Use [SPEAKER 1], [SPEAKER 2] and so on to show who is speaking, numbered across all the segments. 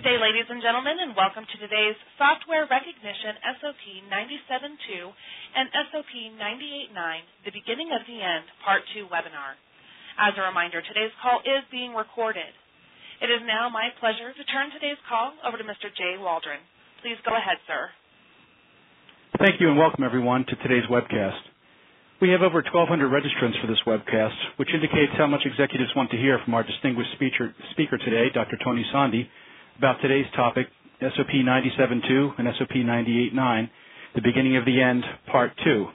[SPEAKER 1] Good day, ladies and gentlemen, and welcome to today's Software Recognition SOP 97.2 and SOP 98.9, The Beginning of the End, Part 2 webinar. As a reminder, today's call is being recorded. It is now my pleasure to turn today's call over to Mr. Jay Waldron. Please go ahead, sir.
[SPEAKER 2] Thank you and welcome everyone to today's webcast. We have over 1,200 registrants for this webcast, which indicates how much executives want to hear from our distinguished speaker today, Dr. Tony Sondhi, about today's topic, SOP 97.2 and SOP 98.9, The Beginning of the End, Part 2.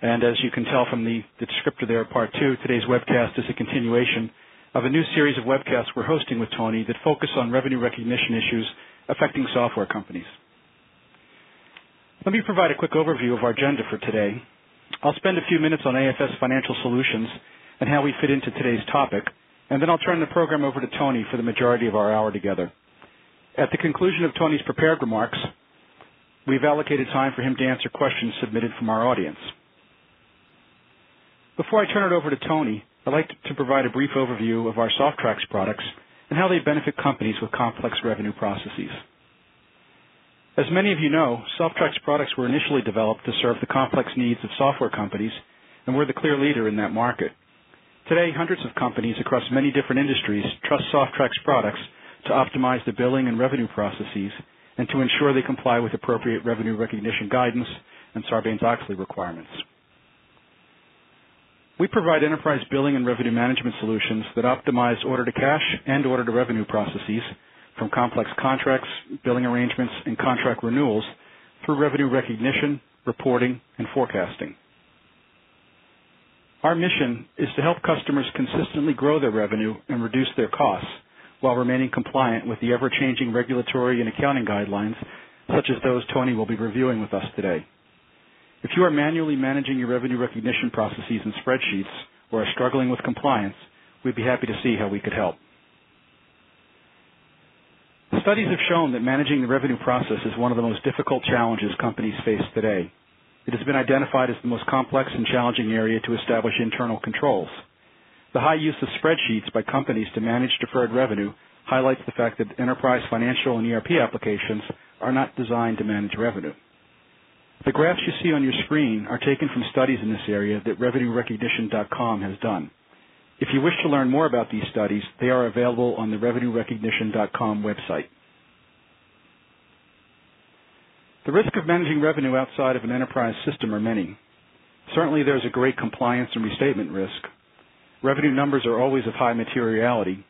[SPEAKER 2] And as you can tell from the descriptor there, Part 2, today's webcast is a continuation of a new series of webcasts we're hosting with Tony that focus on revenue recognition issues affecting software companies. Let me provide a quick overview of our agenda for today. I'll spend a few minutes on AFS Financial Solutions and how we fit into today's topic, and then I'll turn the program over to Tony for the majority of our hour together. At the conclusion of Tony's prepared remarks, we've allocated time for him to answer questions submitted from our audience. Before I turn it over to Tony, I'd like to provide a brief overview of our SOFTRAX products and how they benefit companies with complex revenue processes. As many of you know, SOFTRAX products were initially developed to serve the complex needs of software companies, and we're the clear leader in that market. Today, hundreds of companies across many different industries trust SOFTRAX products to optimize the billing and revenue processes and to ensure they comply with appropriate revenue recognition guidance and Sarbanes-Oxley requirements. We provide enterprise billing and revenue management solutions that optimize order-to-cash and order-to-revenue processes from complex contracts, billing arrangements, and contract renewals through revenue recognition, reporting, and forecasting. Our mission is to help customers consistently grow their revenue and reduce their costs while remaining compliant with the ever-changing regulatory and accounting guidelines, such as those Tony will be reviewing with us today. If you are manually managing your revenue recognition processes in spreadsheets or are struggling with compliance, we'd be happy to see how we could help. Studies have shown that managing the revenue process is one of the most difficult challenges companies face today. It has been identified as the most complex and challenging area to establish internal controls. The high use of spreadsheets by companies to manage deferred revenue highlights the fact that enterprise financial and ERP applications are not designed to manage revenue. The graphs you see on your screen are taken from studies in this area that RevenueRecognition.com has done. If you wish to learn more about these studies, they are available on the RevenueRecognition.com website. The risk of managing revenue outside of an enterprise system are many. Certainly there's a great compliance and restatement risk. Revenue numbers are always of high materiality.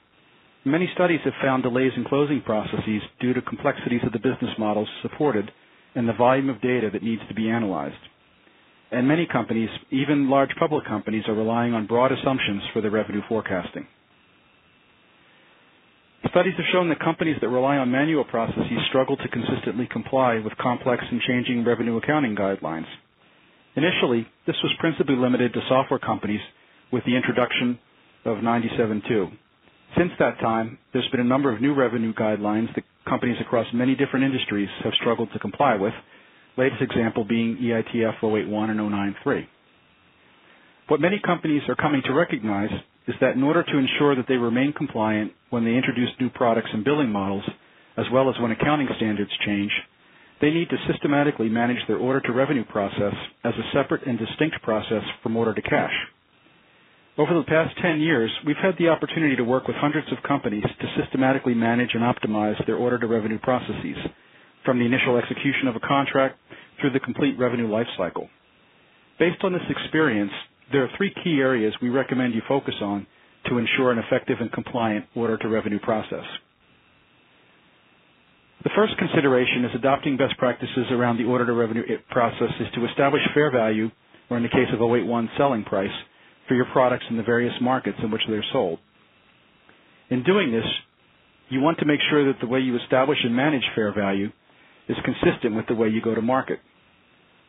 [SPEAKER 2] Many studies have found delays in closing processes due to complexities of the business models supported and the volume of data that needs to be analyzed. And many companies, even large public companies, are relying on broad assumptions for their revenue forecasting. Studies have shown that companies that rely on manual processes struggle to consistently comply with complex and changing revenue accounting guidelines. Initially, this was principally limited to software companies with the introduction of 97.2. Since that time, there's been a number of new revenue guidelines that companies across many different industries have struggled to comply with, latest example being EITF 081 and 093. What many companies are coming to recognize is that in order to ensure that they remain compliant when they introduce new products and billing models, as well as when accounting standards change, they need to systematically manage their order-to-revenue process as a separate and distinct process from order-to-cash. Over the past 10 years, we've had the opportunity to work with hundreds of companies to systematically manage and optimize their order-to-revenue processes, from the initial execution of a contract through the complete revenue lifecycle. Based on this experience, there are three key areas we recommend you focus on to ensure an effective and compliant order-to-revenue process. The first consideration is adopting best practices around the order-to-revenue process is to establish fair value, or in the case of 081, selling price, for your products in the various markets in which they're sold. In doing this, you want to make sure that the way you establish and manage fair value is consistent with the way you go to market.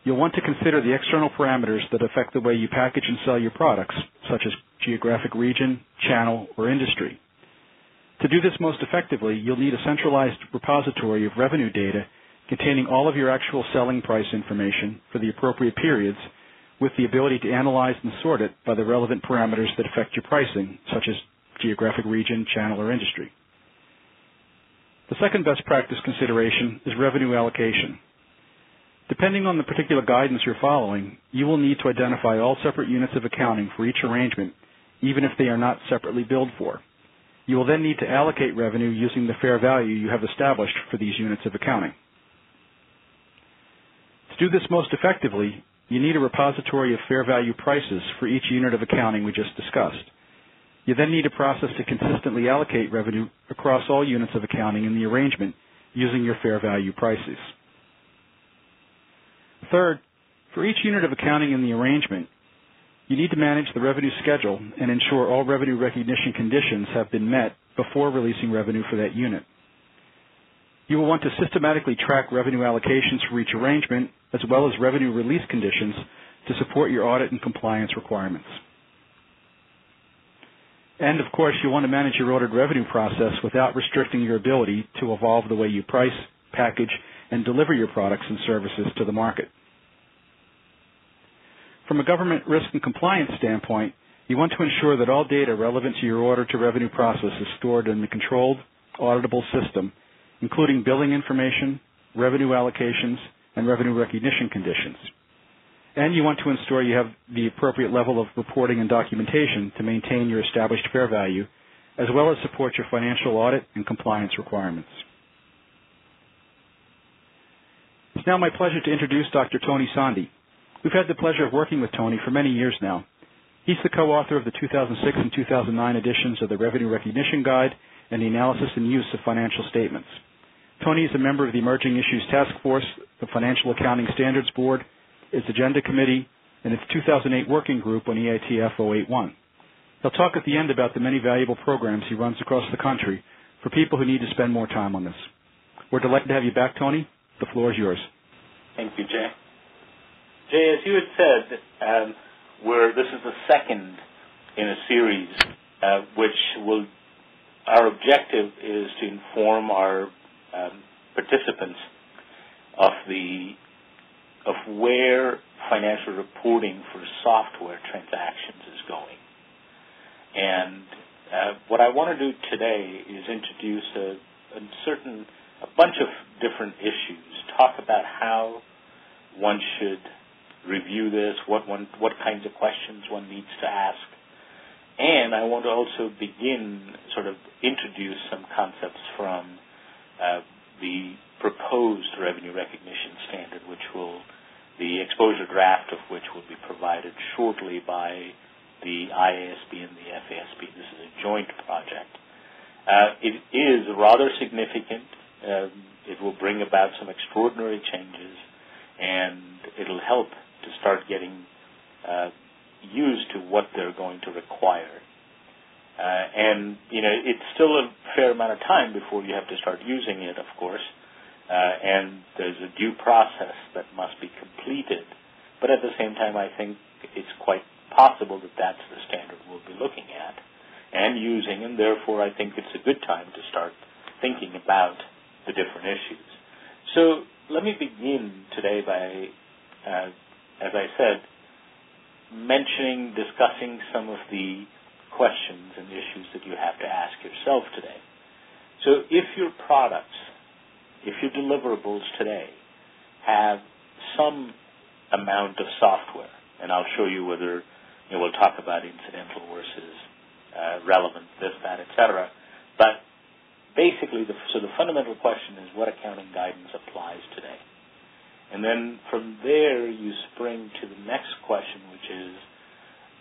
[SPEAKER 2] You'll want to consider the external parameters that affect the way you package and sell your products, such as geographic region, channel, or industry. To do this most effectively, you'll need a centralized repository of revenue data containing all of your actual selling price information for the appropriate periods, with the ability to analyze and sort it by the relevant parameters that affect your pricing, such as geographic region, channel, or industry. The second best practice consideration is revenue allocation. Depending on the particular guidance you're following, you will need to identify all separate units of accounting for each arrangement, even if they are not separately billed for. You will then need to allocate revenue using the fair value you have established for these units of accounting. To do this most effectively, you need a repository of fair value prices for each unit of accounting we just discussed. You then need a process to consistently allocate revenue across all units of accounting in the arrangement using your fair value prices. Third, for each unit of accounting in the arrangement, you need to manage the revenue schedule and ensure all revenue recognition conditions have been met before releasing revenue for that unit. You will want to systematically track revenue allocations for each arrangement as well as revenue release conditions to support your audit and compliance requirements. And, of course, you want to manage your ordered revenue process without restricting your ability to evolve the way you price, package, and deliver your products and services to the market. From a government risk and compliance standpoint, you want to ensure that all data relevant to your order to revenue process is stored in the controlled, auditable system, including billing information, revenue allocations, and revenue recognition conditions. And you want to ensure you have the appropriate level of reporting and documentation to maintain your established fair value, as well as support your financial audit and compliance requirements. It's now my pleasure to introduce Dr. Tony Sondhi. We've had the pleasure of working with Tony for many years now. He's the co-author of the 2006 and 2009 editions of the Revenue Recognition Guide and the Analysis and Use of Financial Statements. Tony is a member of the Emerging Issues Task Force, the Financial Accounting Standards Board, its Agenda Committee, and its 2008 Working Group on EITF 081. He'll talk at the end about the many valuable programs he runs across the country for people who need to spend more time on this. We're delighted to have you back, Tony. The floor is yours.
[SPEAKER 3] Thank you, Jay. Jay, as you had said, this is the second in a series, our objective is to inform our participants of where financial reporting for software transactions is going. And what I want to do today is introduce a bunch of different issues, talk about how one should review this, what kinds of questions one needs to ask. And I want to also introduce some concepts from the proposed revenue recognition standard, the exposure draft of which will be provided shortly by the IASB and the FASB. This is a joint project. It is rather significant. It will bring about some extraordinary changes, and it'll help to start getting used to what they're going to require. It's still a fair amount of time before you have to start using it, of course, and there's a due process that must be completed. But at the same time, I think it's quite possible that that's the standard we'll be looking at and using, and therefore I think it's a good time to start thinking about the different issues. So let me begin today by, as I said, discussing some of the questions and issues that you have to ask yourself today. So if your products, if your deliverables today have some amount of software, and I'll show you whether, we'll talk about incidental versus relevant, this, that, etc. But basically, the fundamental question is what accounting guidance applies today. And then from there, you spring to the next question, which is,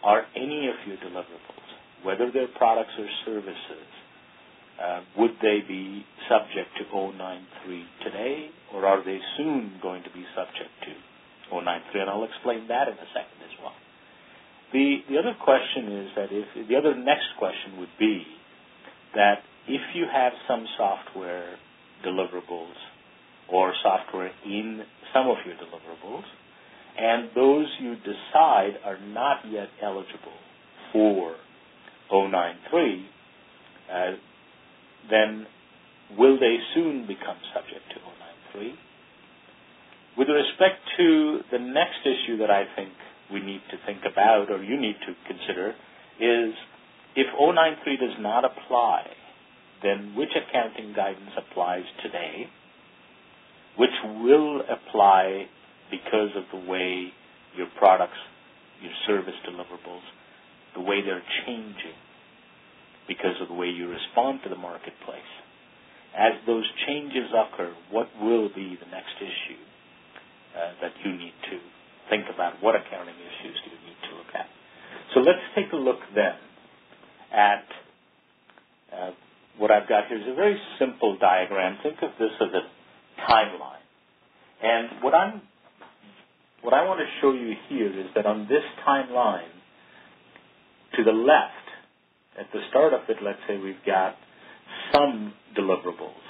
[SPEAKER 3] are any of your deliverables, whether they're products or services, would they be subject to 093 today, or are they soon going to be subject to 093? And I'll explain that in a second as well. The other question is that the other next question would be that if you have some software deliverables or software in some of your deliverables, and those you decide are not yet eligible for 093, then will they soon become subject to 093? With respect to the next issue that I think we need to think about, or you need to consider, is if 093 does not apply then which accounting guidance applies today, which will apply because of the way your products, your service deliverables, the way they're changing because of the way you respond to the marketplace. As those changes occur, what will be the next issue that you need to think about? What accounting issues do you need to look at? So let's take a look then at what I've got here is a very simple diagram. Think of this as a timeline. And what I want to show you here is that on this timeline, to the left, at the start of it, let's say we've got some deliverables,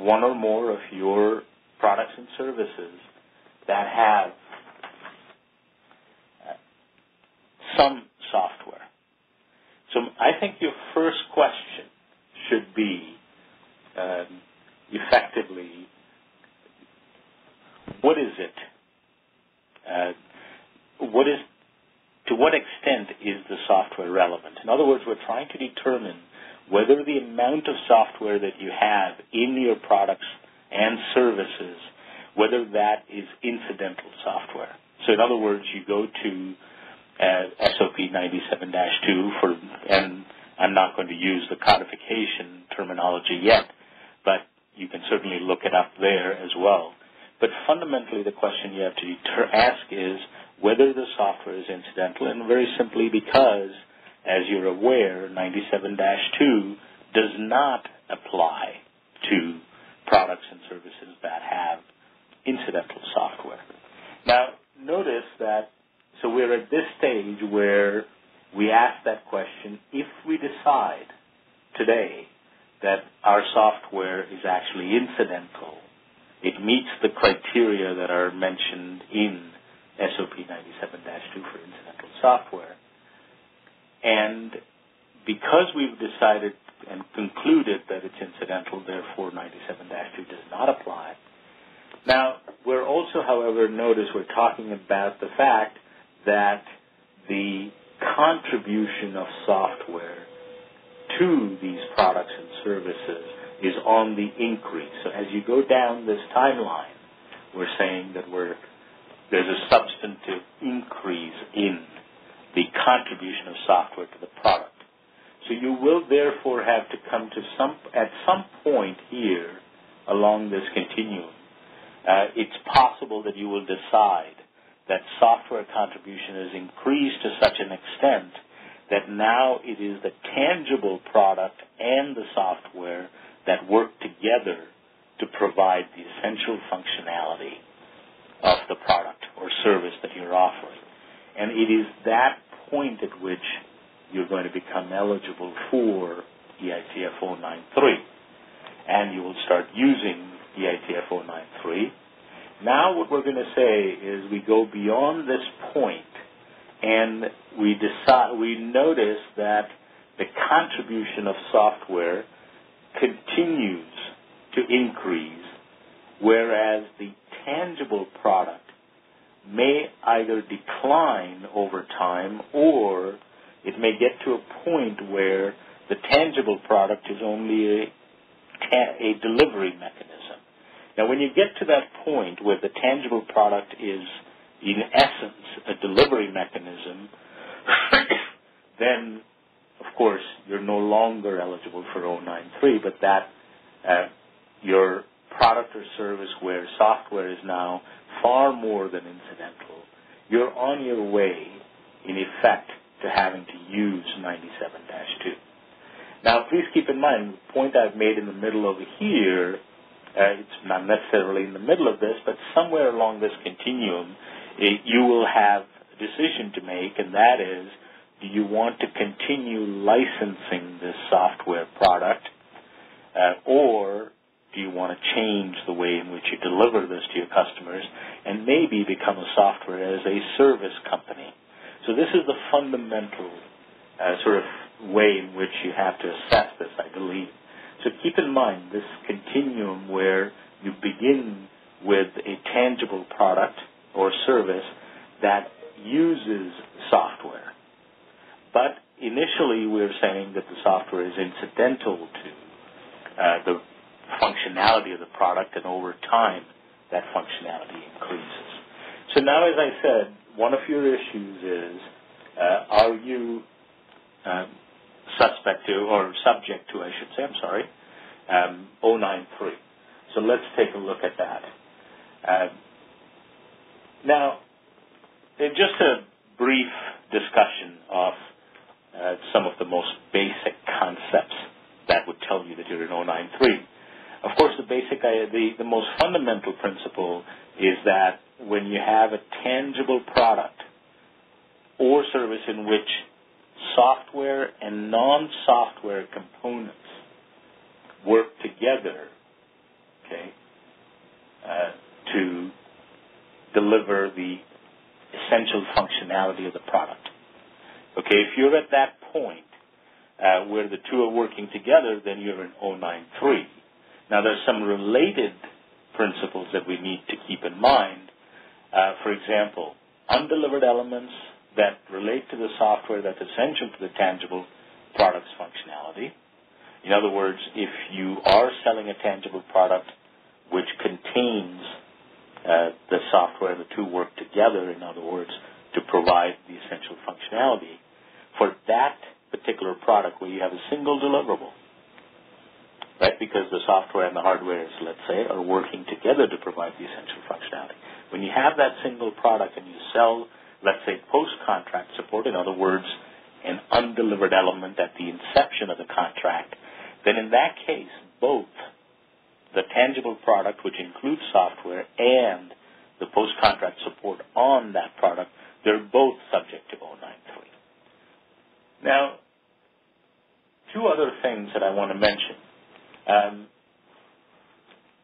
[SPEAKER 3] one or more of your products and services that have some software. So I think your first question should be effectively, what is it? To what extent is the software relevant? In other words, we're trying to determine whether the amount of software that you have in your products and services, whether that is incidental software. So in other words, you go to SOP 97-2 and I'm not going to use the codification terminology yet, but you can certainly look it up there as well. But fundamentally, the question you have to ask is whether the software is incidental, and very simply because, as you're aware, 97-2 does not apply to products and services that have incidental software. Now, notice that, so we're at this stage where we ask that question, if we decide today that our software is actually incidental, it meets the criteria that are mentioned in SOP 97-2 for incidental software. And because we've decided and concluded that it's incidental, therefore 97-2 does not apply. Now, we're also, however, notice we're talking about the fact that the contribution of software to these products and services is on the increase. So as you go down this timeline, we're saying that there's a substantive increase in the contribution of software to the product. So you will therefore have to come to at some point here along this continuum, it's possible that you will decide that software contribution is increased to such an extent that now it is the tangible product and the software that work together to provide the essential functionality of the product or service that you're offering. And it is that point at which you're going to become eligible for EITF 093. And you will start using EITF 093. Now what we're going to say is we go beyond this point and we notice that the contribution of software continues to increase, whereas the tangible product may either decline over time or it may get to a point where the tangible product is only a delivery mechanism. Now, when you get to that point where the tangible product is, in essence, a delivery mechanism, then, of course, you're no longer eligible for 093, but that your product or service where software is now far more than incidental, you're on your way, in effect, to having to use 97-2. Now, please keep in mind, the point I've made in the middle over here, it's not necessarily in the middle of this, but somewhere along this continuum, you will have a decision to make, and that is, do you want to continue licensing this software product, or do you want to change the way in which you deliver this to your customers and maybe become a software as a service company? So this is the fundamental sort of way in which you have to assess this, I believe. So keep in mind this continuum where you begin with a tangible product or service that uses software, but initially we're saying that the software is incidental to the functionality of the product, and over time that functionality increases. So now, as I said, one of your issues is, are you subject to, I should say, 093. So let's take a look at that. Now, just a brief discussion of some of the most basic concepts that would tell you that you're in 093. Of course, the most fundamental principle is that when you have a tangible product or service in which software and non-software components work together, to deliver the essential functionality of the product. If you're at that point where the two are working together, then you're in 093. Now, there's some related principles that we need to keep in mind. For example, undelivered elements that relate to the software that's essential to the tangible product's functionality. In other words, if you are selling a tangible product which contains the software, the two work together, in other words, to provide the essential functionality, for that particular product where you have a single deliverable, right, because the software and the hardware, let's say, are working together to provide the essential functionality. When you have that single product and you sell, let's say, post-contract support, in other words, an undelivered element at the inception of the contract, then in that case, both the tangible product, which includes software, and the post-contract support on that product, they're both subject to 093. Now, two other things that I want to mention.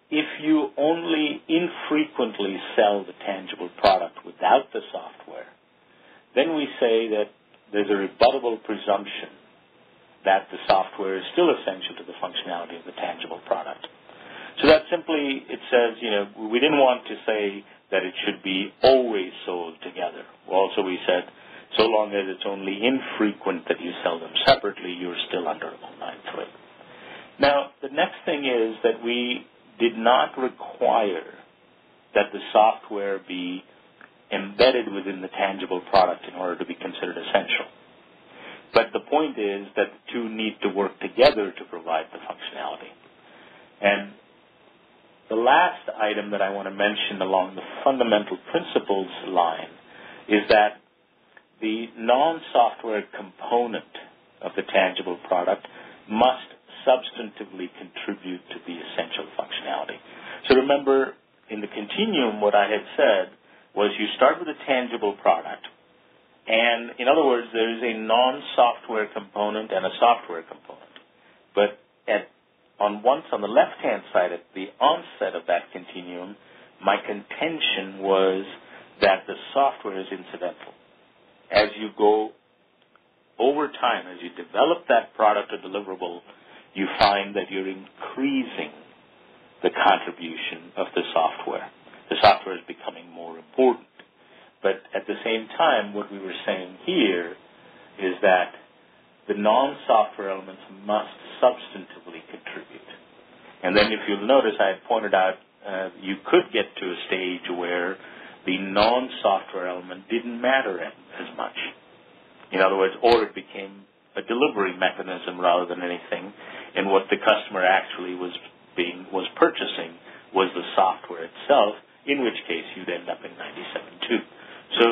[SPEAKER 3] If you only infrequently sell the tangible product without the software, then we say that there's a rebuttable presumption that the software is still essential to the functionality of the tangible product. So that simply, it says, we didn't want to say that it should be always sold together. Also, we said, so long as it's only infrequent that you sell them separately, you're still under 093. Now, the next thing is that we did not require that the software be embedded within the tangible product in order to be considered essential. But the point is that the two need to work together to provide the functionality. And the last item that I want to mention along the fundamental principles line is that the non-software component of the tangible product must substantively contribute to the essential functionality. So remember, in the continuum, what I had said was you start with a tangible product, and in other words, there is a non-software component and a software component. But on the left-hand side, at the onset of that continuum, my contention was that the software is incidental. As you go over time, as you develop that product or deliverable, you find that you're increasing the contribution of the software. The software is becoming more important. But at the same time, what we were saying here is that the non-software elements must substantively contribute. And then if you'll notice, I had pointed out you could get to a stage where the non-software element didn't matter as much. In other words, or it became a delivery mechanism rather than anything, and what the customer actually was purchasing was the software itself, in which case you'd end up in 97.2. So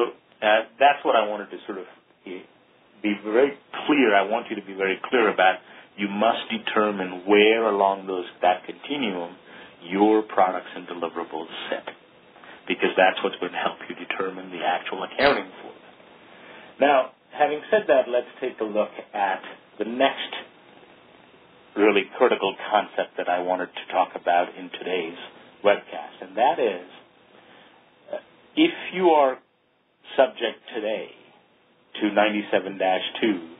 [SPEAKER 3] that's what I wanted to sort of be very clear. I want you to be very clear about. You must determine where along that continuum your products and deliverables sit, because that's what's going to help you determine the actual accounting for them. Now, having said that, let's take a look at the next really critical concept that I wanted to talk about in today's webcast, and that is, if you are subject today to 97-2,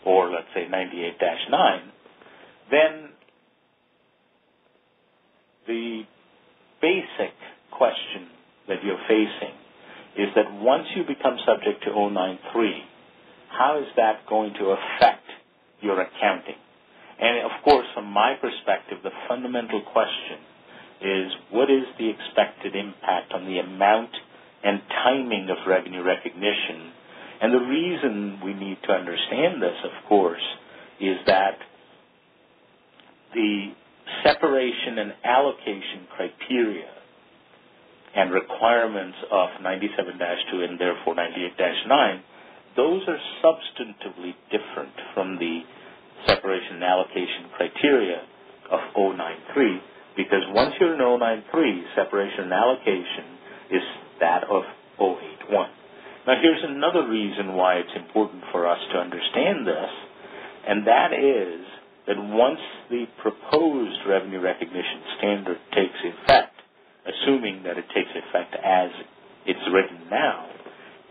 [SPEAKER 3] or let's say 98-9, then the basic question that you're facing is that once you become subject to 093, how is that going to affect your accounting? And, of course, from my perspective, the fundamental question is what is the expected impact on the amount and timing of revenue recognition? And the reason we need to understand this, of course, is that the separation and allocation criteria and requirements of 97-2 and therefore 98-9, those are substantively different from the separation and allocation criteria of 093, because once you're in 093, separation and allocation is that of 081. Now, here's another reason why it's important for us to understand this, and that is that once the proposed revenue recognition standard takes effect, assuming that it takes effect as it's written now,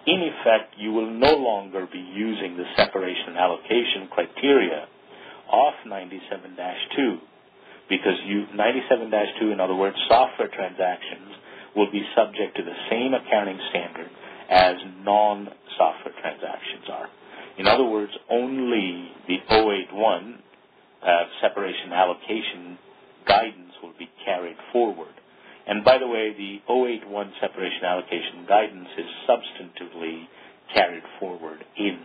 [SPEAKER 3] in effect, you will no longer be using the separation and allocation criteria of 97-2, because 97-2, in other words, software transactions, will be subject to the same accounting standard as non-software transactions are. In other words, only the 081 separation allocation guidance will be carried forward. And by the way, the 081 separation allocation guidance is substantively carried forward in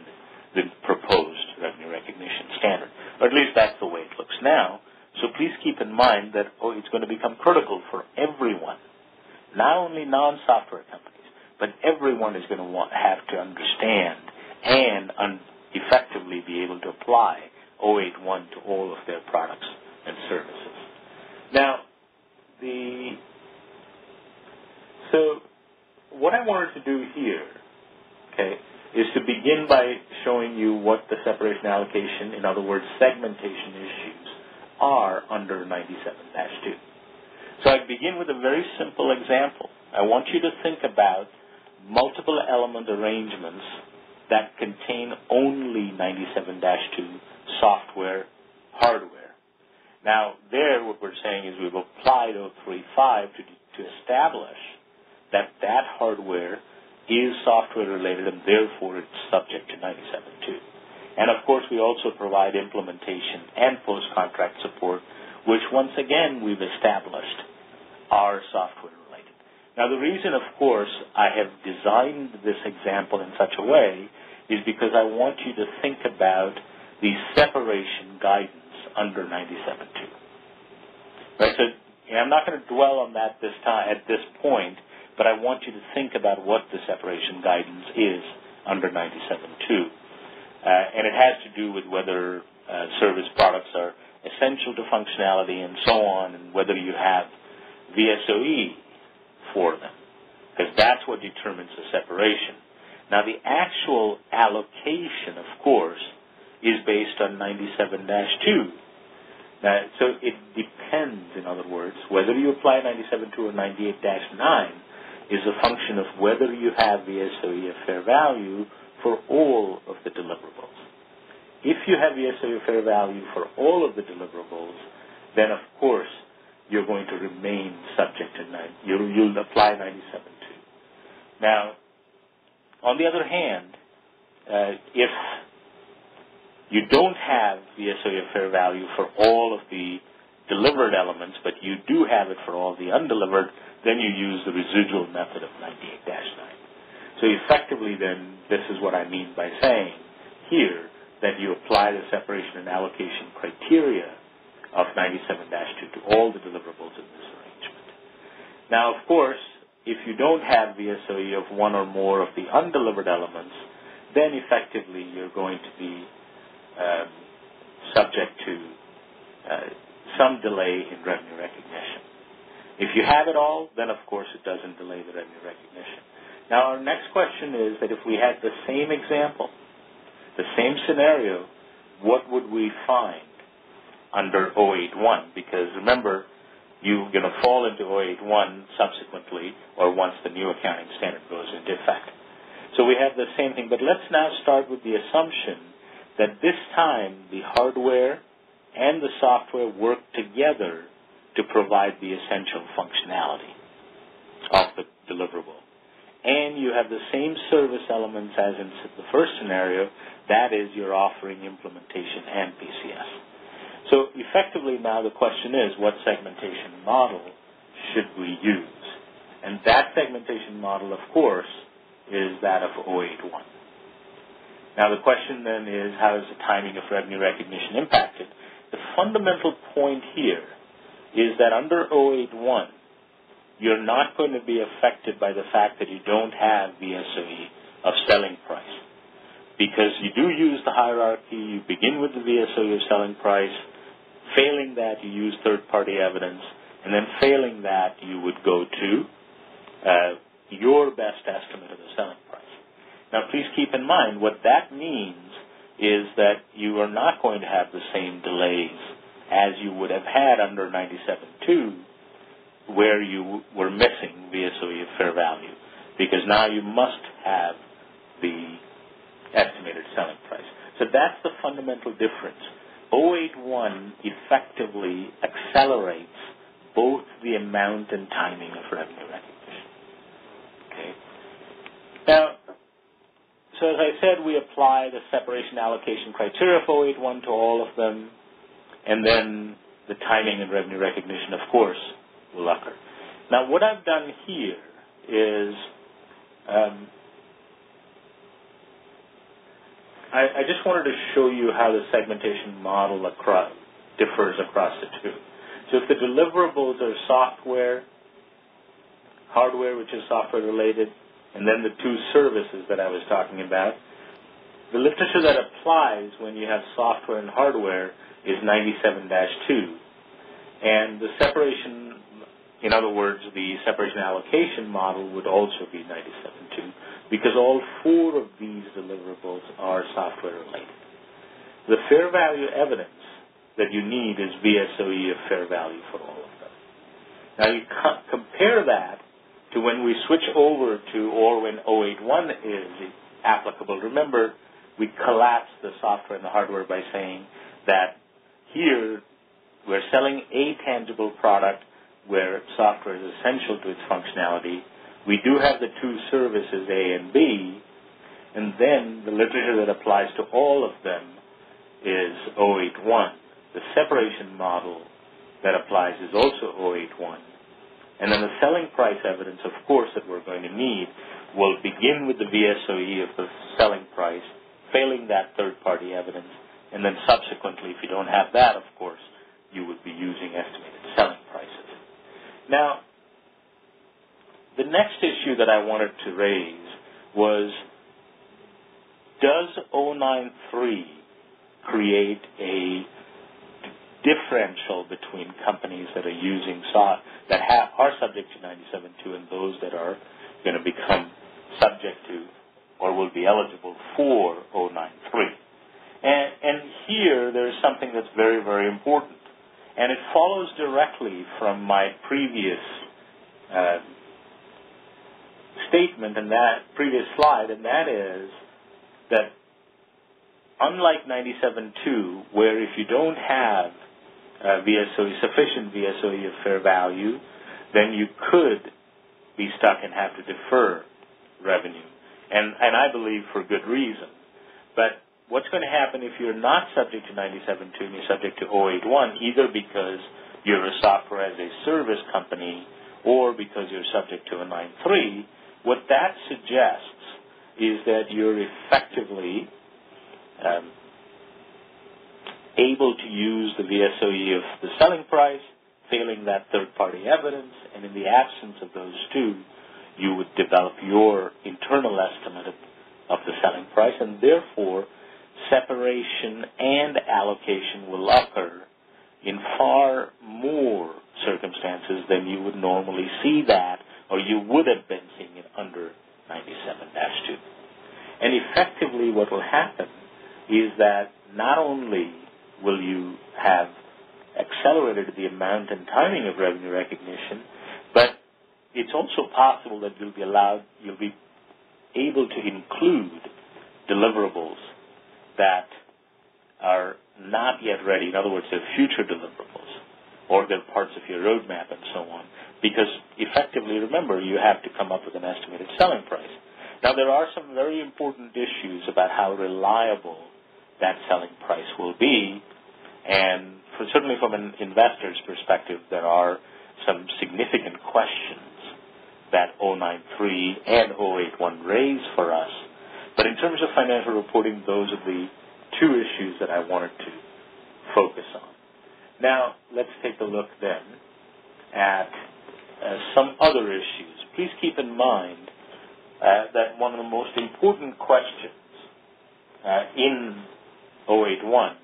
[SPEAKER 3] the proposed revenue recognition standard. Or at least that's the way it looks now. So please keep in mind that it's going to become critical for everyone, not only non-software companies, but everyone is going to have to understand and effectively be able to apply 081 to all of their products and services. Now, so what I wanted to do here, okay, is to begin by showing you what the separation allocation, in other words, segmentation issues, are under 97-2. So I begin with a very simple example. I want you to think about multiple element arrangements that contain only 97-2 software hardware. Now, there what we're saying is we've applied 035 to establish that hardware is software related and therefore it's subject to 97-2. And of course we also provide implementation and post-contract support, which once again we've established are software related. Now the reason, of course, I have designed this example in such a way is because I want you to think about the separation guidance under 97-2. Right, so I'm not going to dwell on that at this point, but I want you to think about what the separation guidance is under 97-2. And it has to do with whether service products are essential to functionality and so on, and whether you have VSOE for them, because that's what determines the separation. Now, the actual allocation, of course, is based on 97-2. So it depends, in other words, whether you apply 97-2 or 98-9 is a function of whether you have VSOE of fair value for all of the deliverables. If you have VSOE of fair value for all of the deliverables, then, of course, you're going to remain subject to you'll apply 97-2. Now, on the other hand, if you don't have VSOE of fair value for all of the delivered elements, but you do have it for all the undelivered, then you use the residual method of 98-9. So effectively, then, this is what I mean by saying here that you apply the separation and allocation criteria of 97-2 to all the deliverables in this arrangement. Now, of course, if you don't have VSOE of one or more of the undelivered elements, then effectively you're going to be subject to some delay in revenue recognition. If you have it all, then of course it doesn't delay the revenue recognition. Now our next question is that if we had the same example, the same scenario, what would we find under 081? Because remember, you're going to fall into 081 subsequently or once the new accounting standard goes into effect. So we have the same thing, but let's now start with the assumption that this time the hardware and the software work together to provide the essential functionality of the deliverable. And you have the same service elements as in the first scenario, that is, you're offering implementation and PCS. So effectively now the question is, what segmentation model should we use? And that segmentation model, of course, is that of 081. Now the question then is, how is the timing of revenue recognition impacted? The fundamental point here is that under 081, you're not going to be affected by the fact that you don't have VSOE of selling price. Because you do use the hierarchy, you begin with the VSOE of selling price. Failing that, you use third-party evidence. And then failing that, you would go to your best estimate of the selling price. Now, please keep in mind, what that means is that you are not going to have the same delays as you would have had under 97.2, where you were missing VSOE of fair value, because now you must have the estimated selling price. So that's the fundamental difference. 081 effectively accelerates both the amount and timing of revenue recognition. Okay. Now, so as I said, we apply the separation allocation criteria of 081 to all of them, and then the timing and revenue recognition, of course, will occur. Now, what I've done here is I just wanted to show you how the segmentation model differs across the two. So if the deliverables are software, hardware, which is software related, and then the two services that I was talking about, the literature that applies when you have software and hardware is 97-2. And the separation, in other words, the separation allocation model would also be 97-2, because all four of these deliverables are software related. The fair value evidence that you need is VSOE of fair value for all of them. Now you compare that to when we switch over to, or when 081 is applicable. Remember, we collapsed the software and the hardware by saying that here we're selling a tangible product where software is essential to its functionality. We do have the two services, A and B, and then the literature that applies to all of them is 081. The separation model that applies is also 081. And then the selling price evidence, of course, that we're going to need will begin with the VSOE of the selling price, failing that third-party evidence, and then subsequently, if you don't have that, of course, you would be using estimated selling prices. Now, the next issue that I wanted to raise was, does 093 create a differential between companies that are using that are subject to 97.2 and those that are going to become subject to or will be eligible for 093? And here there's something that's very, very important. And it follows directly from my previous statement and that previous slide, and that is that unlike 97.2, where if you don't have sufficient VSOE of fair value, then you could be stuck and have to defer revenue. And I believe for good reason. But what's going to happen if you're not subject to 97.2 and you're subject to 081, either because you're a software as a service company or because you're subject to a 93, what that suggests is that you're effectively able to use the VSOE of the selling price, failing that third-party evidence, and in the absence of those two, you would develop your internal estimate of the selling price, and therefore separation and allocation will occur in far more circumstances than you would normally see that, or you would have been seeing it under 97-2. And effectively what will happen is that not only will you have accelerated the amount and timing of revenue recognition, but it's also possible that you'll be able to include deliverables that are not yet ready. In other words, they're future deliverables, or they're parts of your roadmap and so on. Because effectively, remember, you have to come up with an estimated selling price. Now, there are some very important issues about how reliable that selling price will be, and certainly from an investor's perspective, there are some significant questions that 093 and 081 raise for us. But in terms of financial reporting, those are the two issues that I wanted to focus on. Now, let's take a look then at some other issues. Please keep in mind that one of the most important questions in 081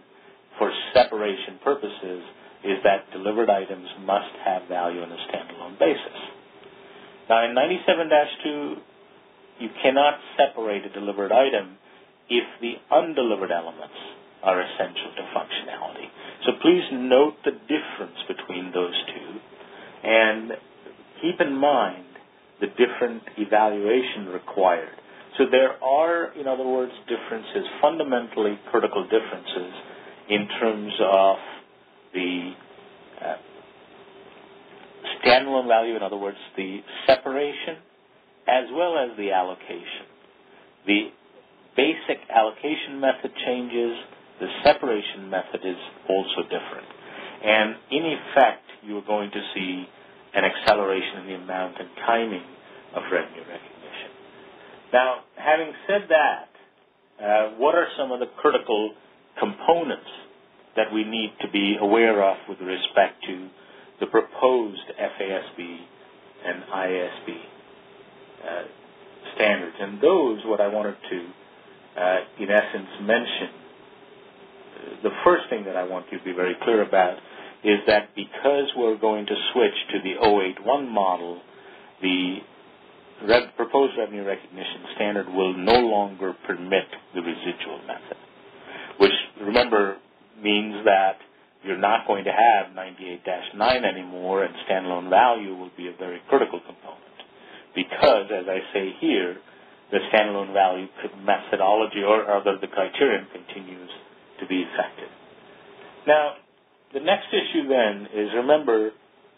[SPEAKER 3] for separation purposes is that delivered items must have value on a standalone basis. Now, in 97-2, you cannot separate a delivered item if the undelivered elements are essential to functionality. So please note the difference between those two and keep in mind the different evaluation required. So there are, in other words, differences, fundamentally critical differences in terms of the standalone value, in other words, the separation, as well as the allocation. The basic allocation method changes. The separation method is also different. And in effect, you're going to see an acceleration in the amount and timing of revenue recognition. Now, having said that, what are some of the critical components that we need to be aware of with respect to the proposed FASB and IASB standards? And those, what I wanted to, in essence, mention, the first thing that I want you to be very clear about is that because we're going to switch to the 081 model, the proposed revenue recognition standard will no longer permit the residual method, which, remember, means that you're not going to have 98-9 anymore, and standalone value will be a very critical component because, as I say here, the standalone value methodology or rather the criterion continues to be effective. Now, the next issue then is, remember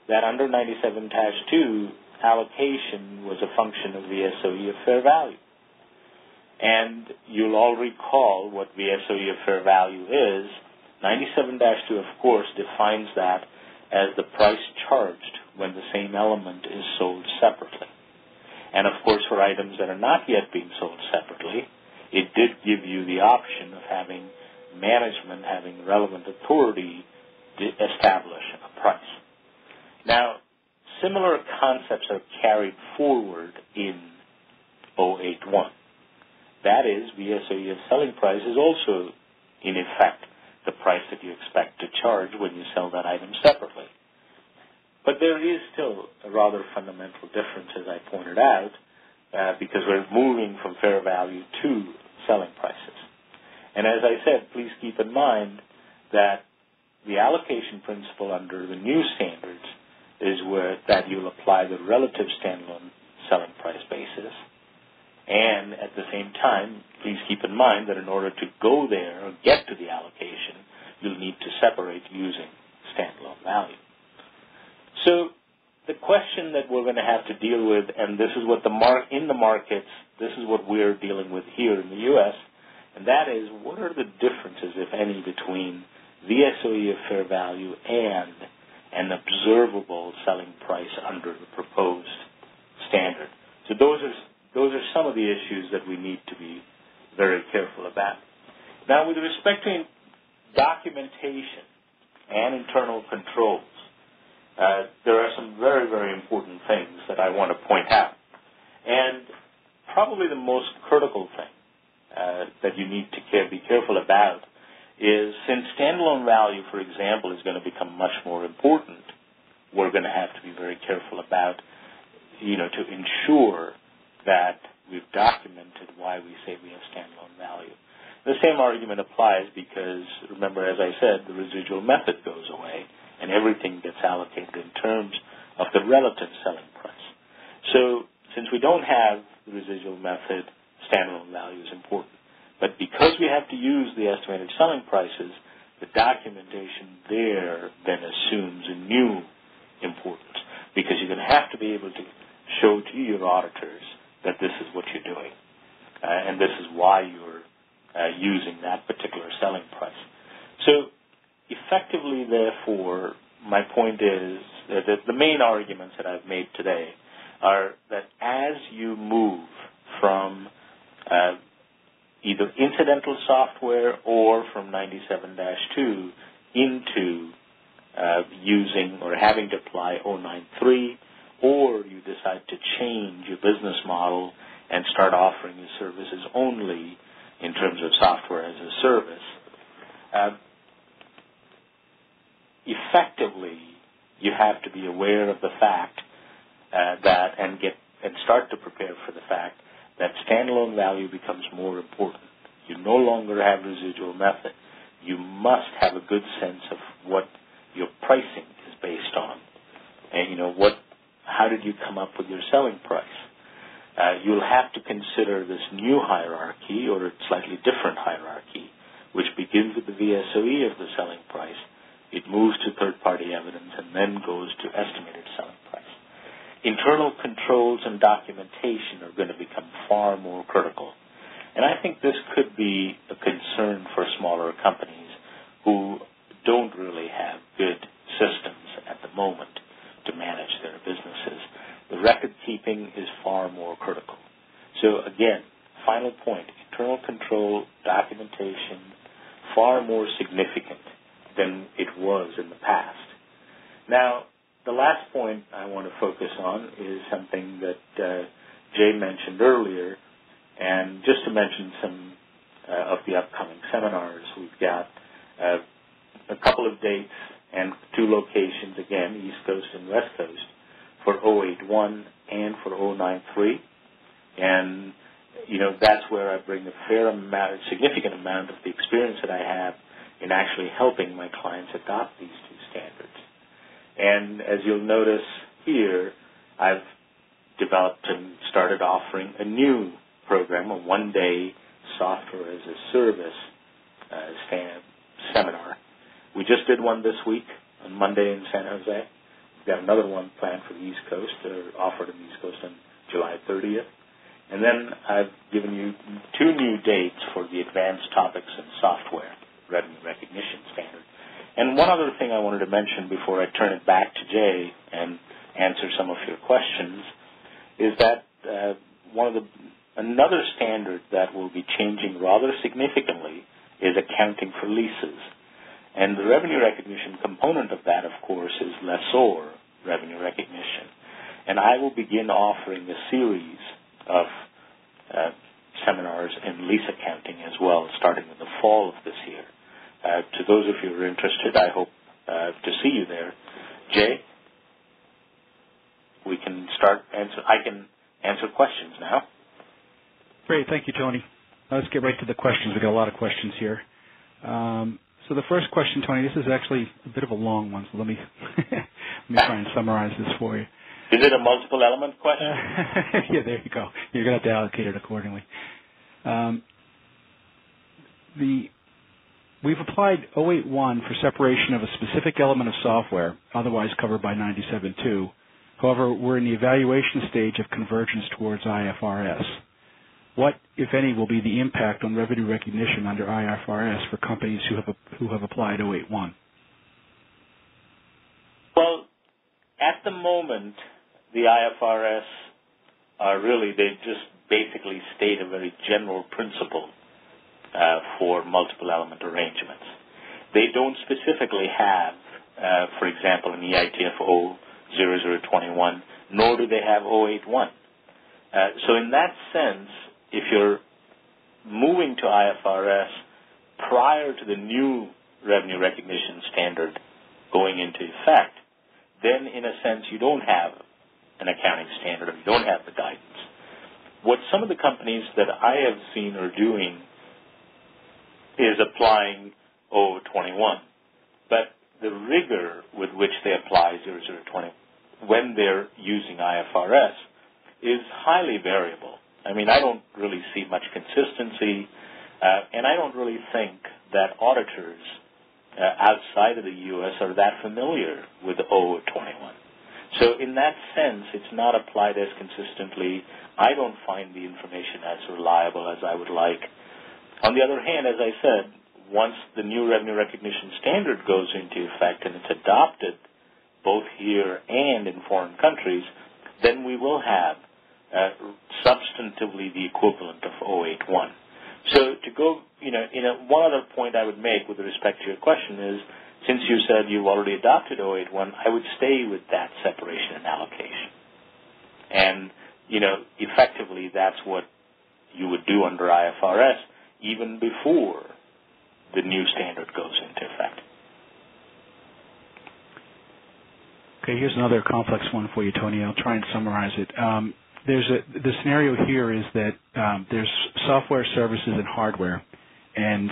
[SPEAKER 3] that under 97-2, allocation was a function of the SOE of fair value. And you'll all recall what the SOE of fair value is. 97-2, of course, defines that as the price charged when the same element is sold separately. And, of course, for items that are not yet being sold separately, it did give you the option of having management having relevant authority to establish a price. Now, similar concepts are carried forward in 081. That is, the SOE of selling price is also, in effect, the price that you expect to charge when you sell that item separately. But there is still a rather fundamental difference, as I pointed out, because we're moving from fair value to selling prices. And as I said, please keep in mind that the allocation principle under the new standards is that you'll apply the relative standalone selling price basis. And at the same time, please keep in mind that in order to go there or get to the allocation, you'll need to separate using standalone value. So the question that we're going to have to deal with, and this is what in the markets, this is what we're dealing with here in the U.S., and that is, what are the differences, if any, between the SOE of fair value and an observable selling price under the proposed standard? So those are some of the issues that we need to be very careful about. Now, with respect to documentation and internal controls, there are some very, very important things that I want to point out. And probably the most critical thing that you need to be careful about is, since standalone value, for example, is going to become much more important, we're going to have to be very careful about, to ensure that we've documented why we say we have standalone value. The same argument applies because, remember, as I said, the residual method goes away and everything gets allocated in terms of the relative selling price. So since we don't have the residual method, standalone value is important. But because we have to use the estimated selling prices, the documentation there then assumes a new importance, because you're going to have to be able to show to your auditors that this is what you're doing. and this is why you're using that particular selling price. So effectively, therefore, my point is that the main arguments that I've made today are that as you move from either incidental software or from 97-2 into using or having to apply 093, or you decide to change your business model and start offering your services only in terms of software as a service, effectively you have to be aware of the fact that and start to prepare for the fact that standalone value becomes more important. You no longer have residual method. You must have a good sense of what your pricing is based on, and how did you come up with your selling price? You'll have to consider this new hierarchy or a slightly different hierarchy, which begins with the VSOE of the selling price. It moves to third-party evidence and then goes to estimated selling price. Internal controls and documentation are going to become far more critical. And I think this could be a concern for smaller companies who don't really have good systems at the moment to manage their businesses. The record keeping is far more critical. So again, final point, internal control, documentation, far more significant than it was in the past. Now, the last point I want to focus on is something that Jay mentioned earlier, and just to mention some of the upcoming seminars, we've got a couple of dates and 2 locations, again, East Coast and West Coast, for 081 and for 093. And, that's where I bring a significant amount of the experience that I have in actually helping my clients adopt these 2 standards. And as you'll notice here, I've developed and started offering a new program, a 1-day software as a service seminar. We just did one this week on Monday in San Jose. We've got another one planned for the East Coast, offered on the East Coast on July 30th. And then I've given you 2 new dates for the advanced topics in software, revenue recognition standard. And one other thing I wanted to mention before I turn it back to Jay and answer some of your questions is that another standard that will be changing rather significantly is accounting for leases. And the revenue recognition component of that, of course, is lessor revenue recognition. And I will begin offering a series of seminars in lease accounting as well, starting in the fall of this year. To those of you who are interested, I hope to see you there. Jay, we can start I can answer questions now.
[SPEAKER 2] Great. Thank you, Tony. Let's get right to the questions. We've got a lot of questions here. So the first question, Tony, this is actually a bit of a long one, so let me try and summarize this for you.
[SPEAKER 3] Is it a multiple element question?
[SPEAKER 2] Yeah, there you go. You're going to have to allocate it accordingly. We've applied 081 for separation of a specific element of software, otherwise covered by 97.2. However, we're in the evaluation stage of convergence towards IFRS. What, if any, will be the impact on revenue recognition under IFRS for companies who have applied 081?
[SPEAKER 3] Well, at the moment, the IFRS they just basically state a very general principle for multiple element arrangements. They don't specifically have, for example, an EITF 00021, nor do they have 081. So in that sense, if you're moving to IFRS prior to the new revenue recognition standard going into effect, then in a sense you don't have an accounting standard or you don't have the guidance. What some of the companies that I have seen are doing is applying 021, but the rigor with which they apply 0020 when they're using IFRS is highly variable. I mean, I don't really see much consistency, and I don't really think that auditors outside of the U.S. are that familiar with 021. So in that sense, it's not applied as consistently. I don't find the information as reliable as I would like. On the other hand, as I said, once the new revenue recognition standard goes into effect and it's adopted both here and in foreign countries, then we will have substantively the equivalent of 081. So to go, one other point I would make with respect to your question is, since you said you've already adopted 081, I would stay with that separation and allocation. And, effectively that's what you would do under IFRS even before the new standard goes into effect.
[SPEAKER 2] Okay, here's another complex one for you, Tony. I'll try and summarize it. The scenario here is that there's software, services, and hardware, and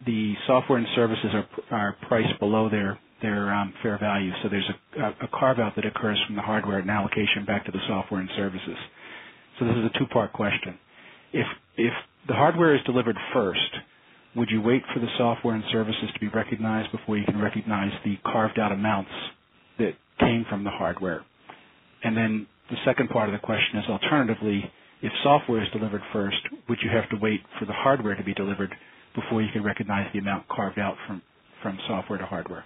[SPEAKER 2] the software and services are priced below their fair value. So there's a carve-out that occurs from the hardware and allocation back to the software and services. So this is a two-part question. If the hardware is delivered first, would you wait for the software and services to be recognized before you can recognize the carved-out amounts that came from the hardware? And then the second part of the question is, alternatively, if software is delivered first, would you have to wait for the hardware to be delivered before you can recognize the amount carved out from software to hardware?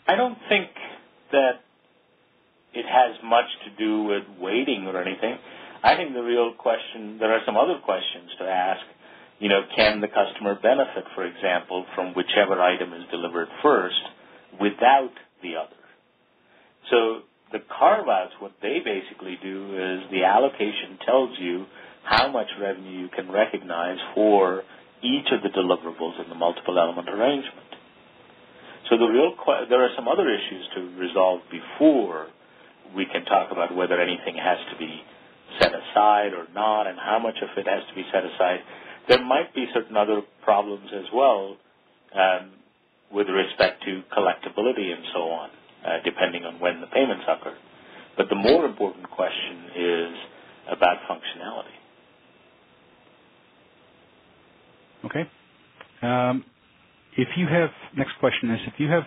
[SPEAKER 3] I don't think that it has much to do with waiting or anything. I think the real question, there are some other questions to ask. Can the customer benefit, for example, from whichever item is delivered first without the other? So the carve-outs, what they basically do is the allocation tells you how much revenue you can recognize for each of the deliverables in the multiple element arrangement. So there are some other issues to resolve before we can talk about whether anything has to be set aside or not and how much of it has to be set aside. There might be certain other problems as well with respect to collectability and so on, depending on when the payments occur. But the more important question is about functionality.
[SPEAKER 2] Okay. Next question is, if you have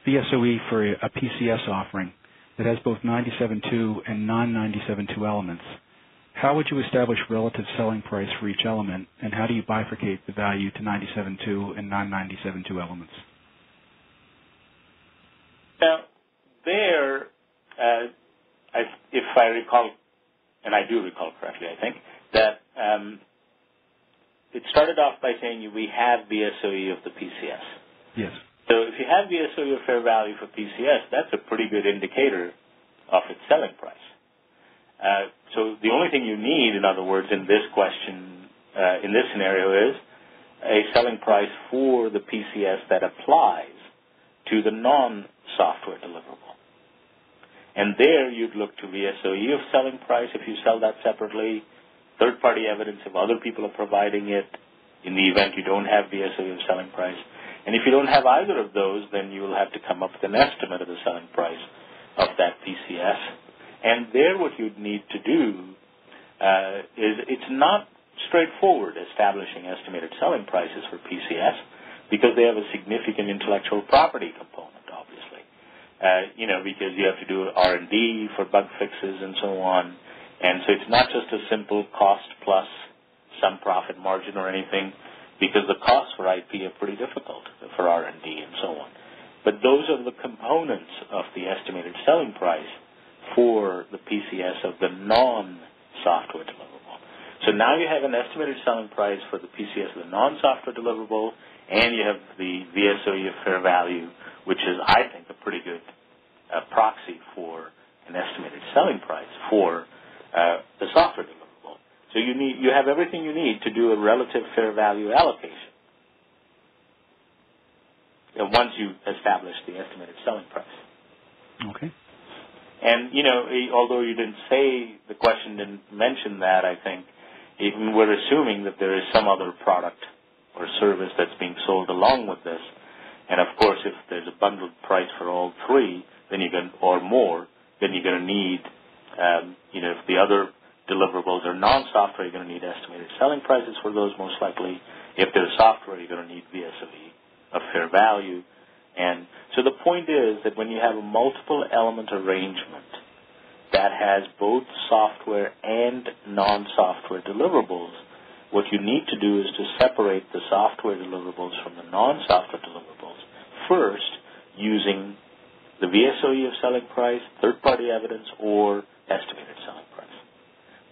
[SPEAKER 2] VSOE for a PCS offering that has both 97.2 and non-97.2 elements, how would you establish relative selling price for each element, and how do you bifurcate the value to 97.2 and non-97.2 elements?
[SPEAKER 3] Now, there, if I recall, and I do recall correctly, I think, that it started off by saying we have VSOE of the PCS.
[SPEAKER 2] Yes.
[SPEAKER 3] So if you have VSOE of fair value for PCS, that's a pretty good indicator of its selling price. So the only thing you need, in other words, in this question, in this scenario, is a selling price for the PCS that applies to the non-software deliverable. And there you'd look to VSOE of selling price if you sell that separately, third-party evidence if other people are providing it in the event you don't have VSOE of selling price. And if you don't have either of those, then you will have to come up with an estimate of the selling price of that PCS. And there what you'd need to do is it's not straightforward establishing estimated selling prices for PCS because they have a significant intellectual property component, obviously. Because you have to do R&D for bug fixes and so on. And so it's not just a simple cost plus some profit margin or anything, because the costs for IP are pretty difficult for R&D and so on. But those are the components of the estimated selling price for the PCS of the non-software deliverable. So now you have an estimated selling price for the PCS of the non-software deliverable, and you have the VSOE of fair value, which is, I think, a pretty good proxy for an estimated selling price for the software deliverable. So you have everything you need to do a relative fair value allocation once you establish the estimated selling price.
[SPEAKER 2] Okay.
[SPEAKER 3] And, although you didn't say, the question didn't mention that, I think, even we're assuming that there is some other product or service that's being sold along with this. And, of course, if there's a bundled price for all three, then or more, then you're going to need, if the other deliverables are non-software, you're going to need estimated selling prices for those most likely. If they're software, you're going to need VSOE of fair value. And so the point is that when you have a multiple element arrangement that has both software and non-software deliverables, what you need to do is to separate the software deliverables from the non-software deliverables, first using the VSOE of selling price, third-party evidence, or estimated selling price.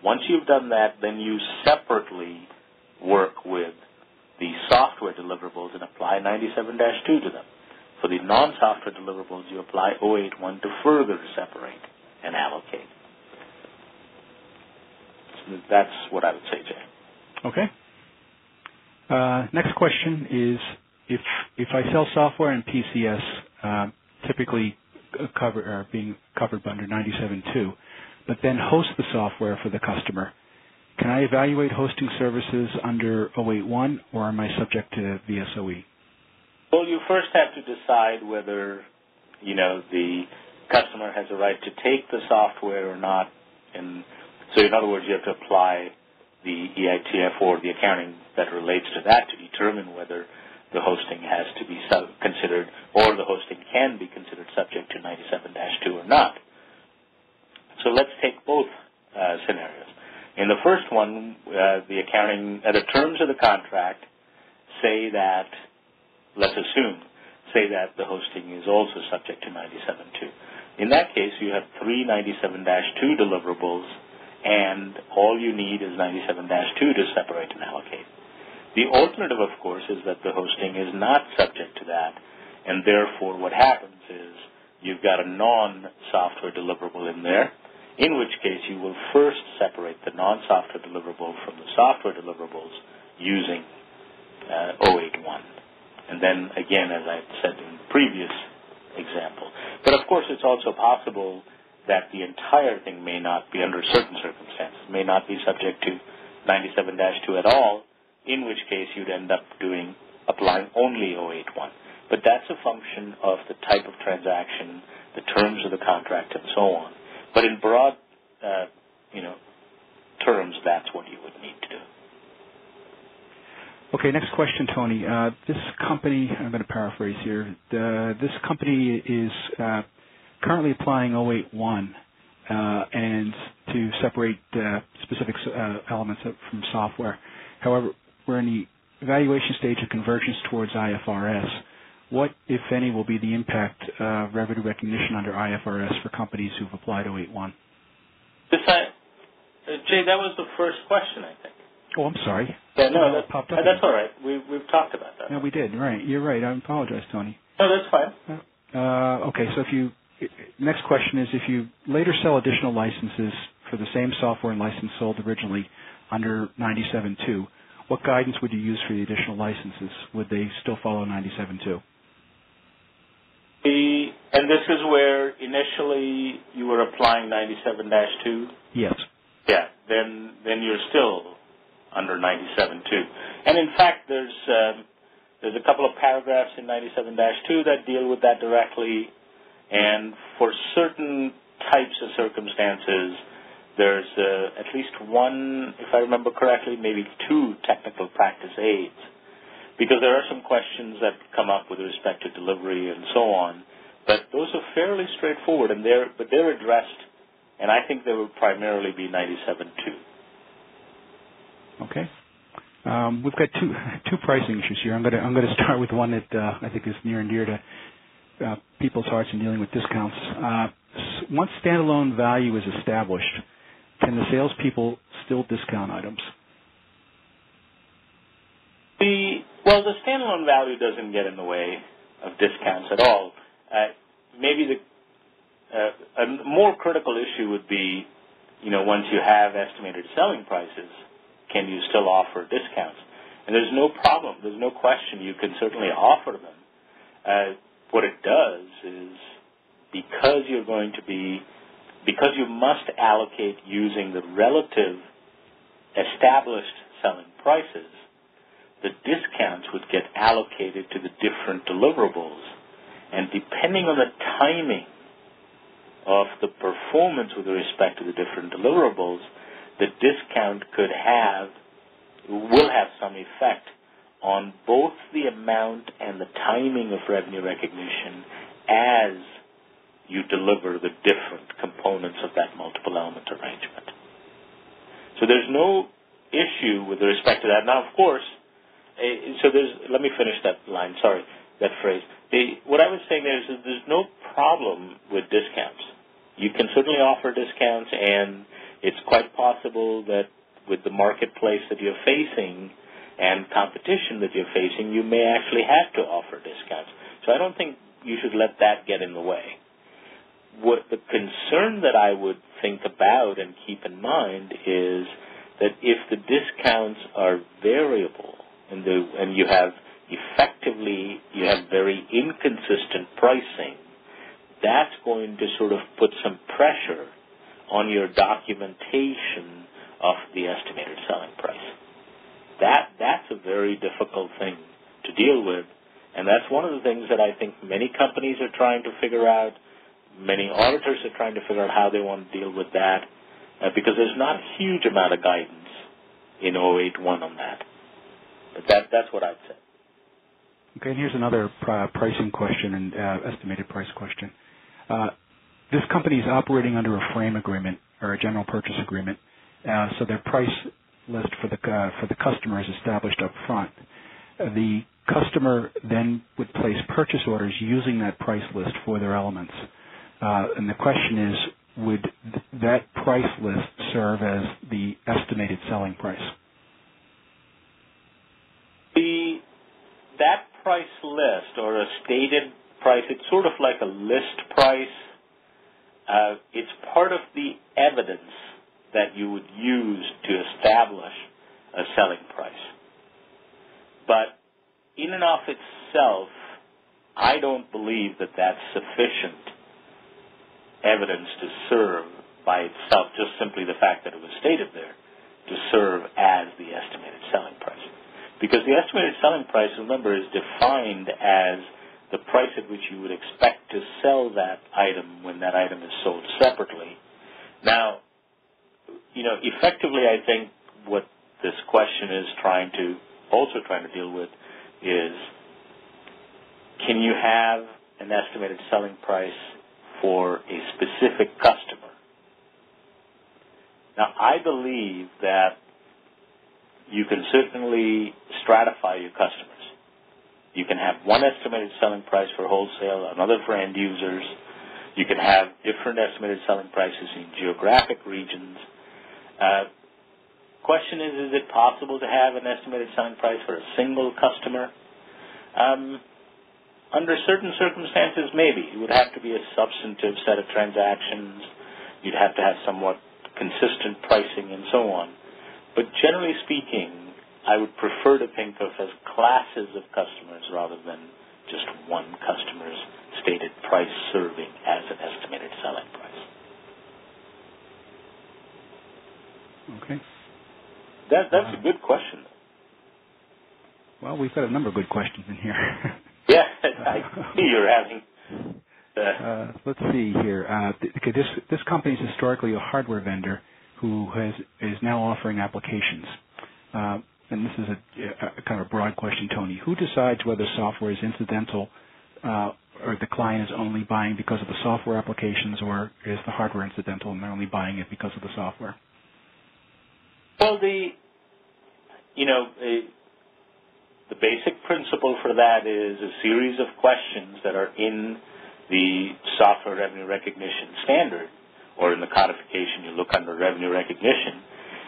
[SPEAKER 3] Once you've done that, then you separately work with the software deliverables and apply 97-2 to them. For the non-software deliverables, you apply 081 to further separate and allocate. So that's what I would say, Jay.
[SPEAKER 2] Okay. Next question is, if I sell software and PCS, typically being covered under 97.2, but then host the software for the customer, can I evaluate hosting services under 081, or am I subject to VSOE?
[SPEAKER 3] Well, you first have to decide whether, the customer has a right to take the software or not. And so, in other words, you have to apply the EITF or the accounting that relates to that to determine whether the hosting has to be considered, or the hosting can be considered subject to 97-2 or not. So let's take both scenarios. In the first one, the terms of the contract say that, let's assume, that the hosting is also subject to 97.2. In that case, you have three 97-2 deliverables, and all you need is 97-2 to separate and allocate. The alternative, of course, is that the hosting is not subject to that, and therefore what happens is you've got a non-software deliverable in there, in which case you will first separate the non-software deliverable from the software deliverables using 081. And then, again, as I said in the previous example. But, of course, it's also possible that the entire thing may not be, under certain circumstances, may not be subject to 97-2 at all, in which case you'd end up applying only 081. But that's a function of the type of transaction, the terms of the contract, and so on. But in broad, terms, that's what you would need to do.
[SPEAKER 2] Okay, next question, Tony. This company, I'm going to paraphrase here, this company is currently applying 081 and to separate specific elements from software. However, we're in the evaluation stage of convergence towards IFRS. What, if any, will be the impact of revenue recognition under IFRS for companies who've applied 081?
[SPEAKER 3] Jay, that was the first question, I think.
[SPEAKER 2] Oh, I'm sorry.
[SPEAKER 3] Yeah, no, that's all right. We've talked about that.
[SPEAKER 2] No, we did. Right. You're right. I apologize, Tony.
[SPEAKER 3] No, that's fine.
[SPEAKER 2] Okay, so next question is, if you later sell additional licenses for the same software and license sold originally under 97.2, what guidance would you use for the additional licenses? Would they still follow 97.2?
[SPEAKER 3] And this is where initially you were applying 97-2?
[SPEAKER 2] Yes.
[SPEAKER 3] Yeah, then you're still under 97.2. And in fact, there's a couple of paragraphs in 97-2 that deal with that directly. And for certain types of circumstances, there's at least one, if I remember correctly, maybe two technical practice aids, because there are some questions that come up with respect to delivery and so on. But those are fairly straightforward, and they're addressed, and I think they will primarily be 97.2.
[SPEAKER 2] Okay. We've got two pricing issues here. I'm going to start with one that I think is near and dear to people's hearts in dealing with discounts. Once standalone value is established, can the salespeople still discount items?
[SPEAKER 3] Well, the standalone value doesn't get in the way of discounts at all. Maybe a more critical issue would be, once you have estimated selling prices, can you still offer discounts? And there's no problem. There's no question. You can certainly offer them. What it does is, because you must allocate using the relative established selling prices, the discounts would get allocated to the different deliverables. And depending on the timing of the performance with respect to the different deliverables, the discount will have some effect on both the amount and the timing of revenue recognition as you deliver the different components of that multiple element arrangement. So there's no issue with respect to that. Now, of course, let me finish that line, that phrase. What I was saying there is that there's no problem with discounts. You can certainly offer discounts, and it's quite possible that with the marketplace that you're facing and competition that you're facing, you may actually have to offer discounts. So I don't think you should let that get in the way. What the concern that I would think about and keep in mind is that if the discounts are variable and you have very inconsistent pricing, that's going to sort of put some pressure on your documentation of the estimated selling price. That's a very difficult thing to deal with, and that's one of the things that I think many companies are trying to figure out. Many auditors are trying to figure out how they want to deal with that, because there's not a huge amount of guidance in 081 on that. But that's what I'd say.
[SPEAKER 2] Okay, and here's another pricing question and estimated price question. This company is operating under a frame agreement or a general purchase agreement, so their price list for the customer is established up front. The customer then would place purchase orders using that price list for their elements. And the question is, would that price list serve as the estimated selling price?
[SPEAKER 3] That price list or a stated price, it's sort of like a list price. It's part of the evidence that you would use to establish a selling price. But in and of itself, I don't believe that that's sufficient evidence to serve by itself, just simply the fact that it was stated there, to serve as the estimated selling price. Because the estimated selling price, remember, is defined as the price at which you would expect to sell that item when that item is sold separately. Now, effectively, I think what this question is trying to deal with is, can you have an estimated selling price for a specific customer? Now, I believe that you can certainly stratify your customers. You can have one estimated selling price for wholesale, another for end users. You can have different estimated selling prices in geographic regions. Question is it possible to have an estimated selling price for a single customer? Under certain circumstances, maybe. It would have to be a substantive set of transactions. You'd have to have somewhat consistent pricing and so on. But generally speaking, I would prefer to think of as classes of customers rather than just one customer's stated price serving as an estimated selling price.
[SPEAKER 2] Okay.
[SPEAKER 3] That's a good question.
[SPEAKER 2] Well, we've got a number of good questions in here.
[SPEAKER 3] Yeah, I see you're having.
[SPEAKER 2] Let's see here. This company is historically a hardware vendor who is now offering applications. And this is a kind of a broad question, Tony. Who decides whether software is incidental or the client is only buying because of the software applications, or is the hardware incidental and they're only buying it because of the software?
[SPEAKER 3] Well, the basic principle for that is a series of questions that are in the software revenue recognition standard, or in the codification you look under revenue recognition.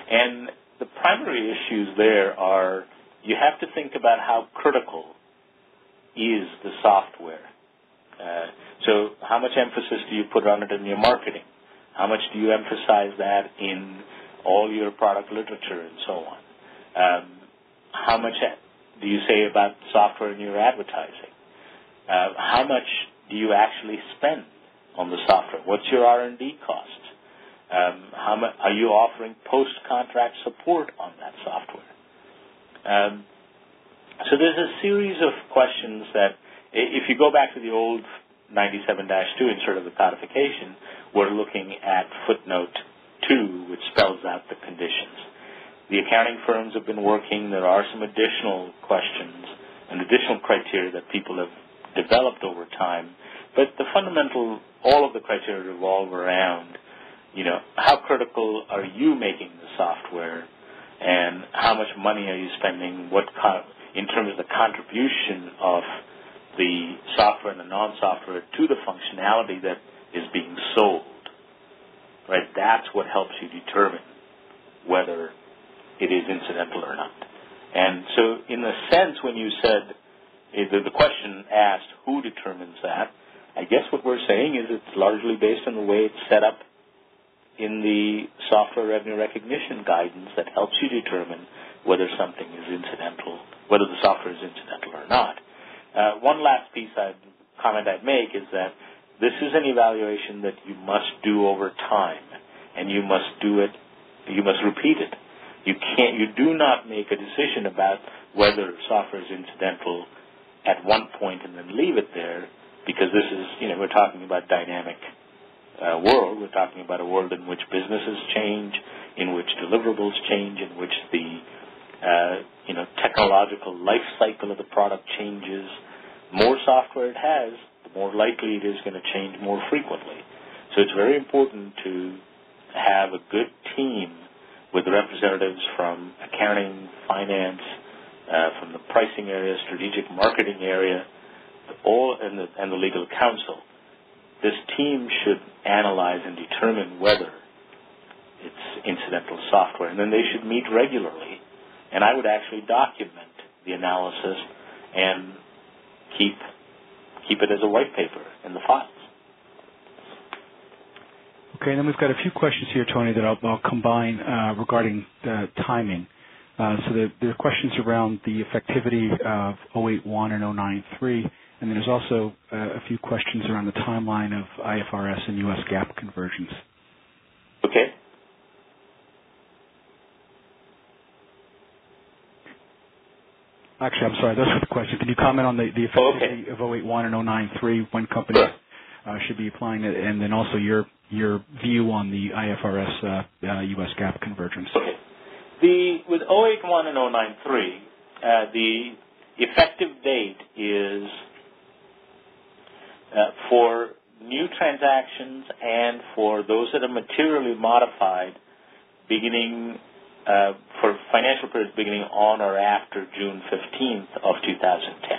[SPEAKER 3] And the primary issues there are, you have to think about how critical is the software. So how much emphasis do you put on it in your marketing? How much do you emphasize that in all your product literature and so on? How much do you say about software in your advertising? How much do you actually spend on the software? What's your R&D cost? Are you offering post-contract support on that software? So there's a series of questions that, if you go back to the old 97-2 insert of the codification, we're looking at footnote 2, which spells out the conditions. The accounting firms have been working. There are some additional questions and additional criteria that people have developed over time. But the fundamental, all of the criteria revolve around, how critical are you making the software, and how much money are you spending, in terms of the contribution of the software and the non-software to the functionality that is being sold. Right? That's what helps you determine whether it is incidental or not. And so in a sense, when you said, the question asked who determines that, I guess what we're saying is it's largely based on the way it's set up in the software revenue recognition guidance that helps you determine whether something is incidental, whether the software is incidental or not. One last comment I'd make is that this is an evaluation that you must do over time, and you must repeat it. You do not make a decision about whether software is incidental at one point and then leave it there, because this is, we're talking about dynamic world. We're talking about a world in which businesses change, in which deliverables change, in which the technological life cycle of the product changes. The more software it has, the more likely it is going to change more frequently. So it's very important to have a good team with representatives from accounting, finance, from the pricing area, strategic marketing area, and the legal counsel. This team should analyze and determine whether it's incidental software, and then they should meet regularly. And I would actually document the analysis and keep it as a white paper in the files.
[SPEAKER 2] Okay, and then we've got a few questions here, Tony, that I'll combine regarding timing. So there are questions around the effectivity of 081 and 093, and then there's also a few questions around the timeline of IFRS and U.S. GAAP conversions.
[SPEAKER 3] Okay.
[SPEAKER 2] Actually, I'm sorry, those are the questions. Can you comment on the effectivity of 081 and 093 when companies should be applying it, and then also your view on the IFRS U.S. GAAP conversions?
[SPEAKER 3] Okay. With 081 and 093, the effective date is for new transactions and for those that are materially modified beginning for financial periods beginning on or after June 15th of 2010,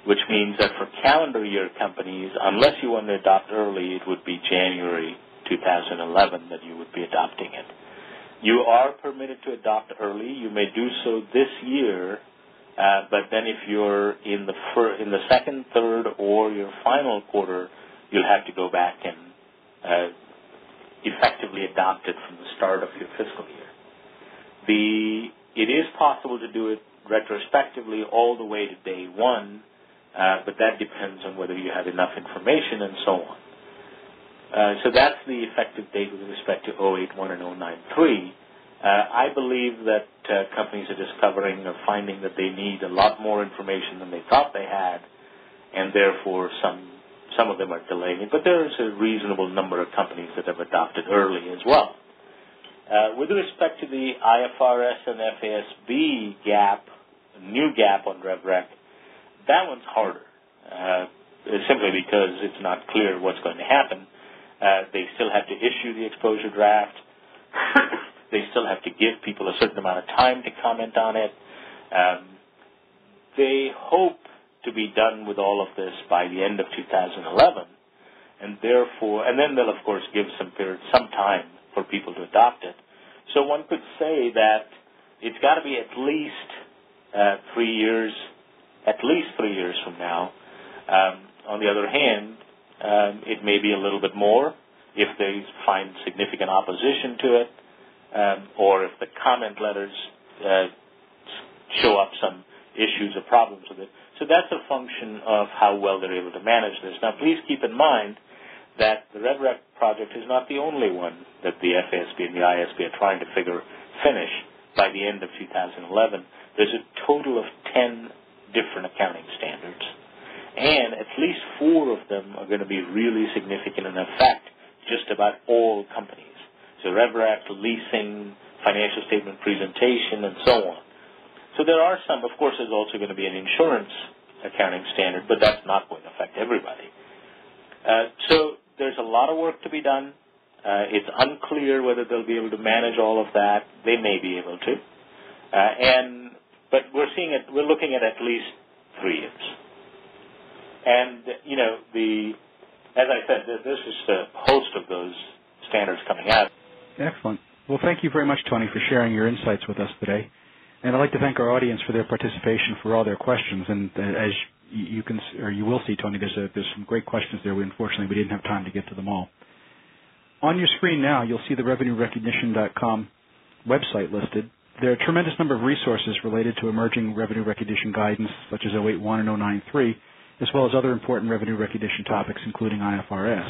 [SPEAKER 3] which means that for calendar year companies, unless you want to adopt early, it would be January 2011 that you would be adopting it. You are permitted to adopt early. You may do so this year, but then if you're in the second, third, or your final quarter, you'll have to go back and effectively adopt it from the start of your fiscal year. It is possible to do it retrospectively all the way to day one, but that depends on whether you have enough information and so on. So that's the effective date with respect to 081 and 093. I believe that companies are discovering or finding that they need a lot more information than they thought they had, and therefore some of them are delaying it. But there is a reasonable number of companies that have adopted early as well. With respect to the IFRS and FASB new gap on RevRec, that one's harder, simply because it's not clear what's going to happen. They still have to issue the exposure draft. They still have to give people a certain amount of time to comment on it. They hope to be done with all of this by the end of 2011, and then they'll of course give some time for people to adopt it. So one could say that it's got to be at least 3 years, from now. On the other hand, it may be a little bit more if they find significant opposition to it, or if the comment letters show up some issues or problems with it. So that's a function of how well they're able to manage this. Now, please keep in mind that the RevRec project is not the only one that the FASB and the IASB are trying to finish by the end of 2011. There's a total of 10 different accounting standards, and at least 4 of them are going to be really significant and affect just about all companies. So RevRec, leasing, financial statement presentation, and so on. So there are some. Of course, there's also going to be an insurance accounting standard, but that's not going to affect everybody. So there's a lot of work to be done. It's unclear whether they'll be able to manage all of that. They may be able to. But we're looking at least 3 years. And, as I said, there's just a host of those standards coming out.
[SPEAKER 2] Excellent. Well, thank you very much, Tony, for sharing your insights with us today. And I'd like to thank our audience for their participation, for all their questions. And as you will see, Tony, there's some great questions there. Unfortunately, we didn't have time to get to them all. On your screen now, you'll see the RevenueRecognition.com website listed. There are a tremendous number of resources related to emerging revenue recognition guidance, such as 081 and 093, as well as other important revenue recognition topics, including IFRS.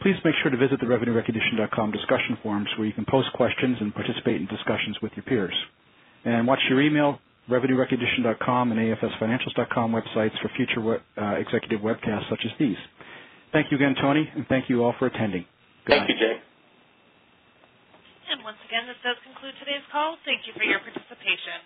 [SPEAKER 2] Please make sure to visit the RevenueRecognition.com discussion forums where you can post questions and participate in discussions with your peers. And watch your email, RevenueRecognition.com and AFSFinancials.com websites for future executive webcasts such as these. Thank you again, Tony, and thank you all for attending.
[SPEAKER 3] Thank you, Jay.
[SPEAKER 1] And once again, this does conclude today's call. Thank you for your participation.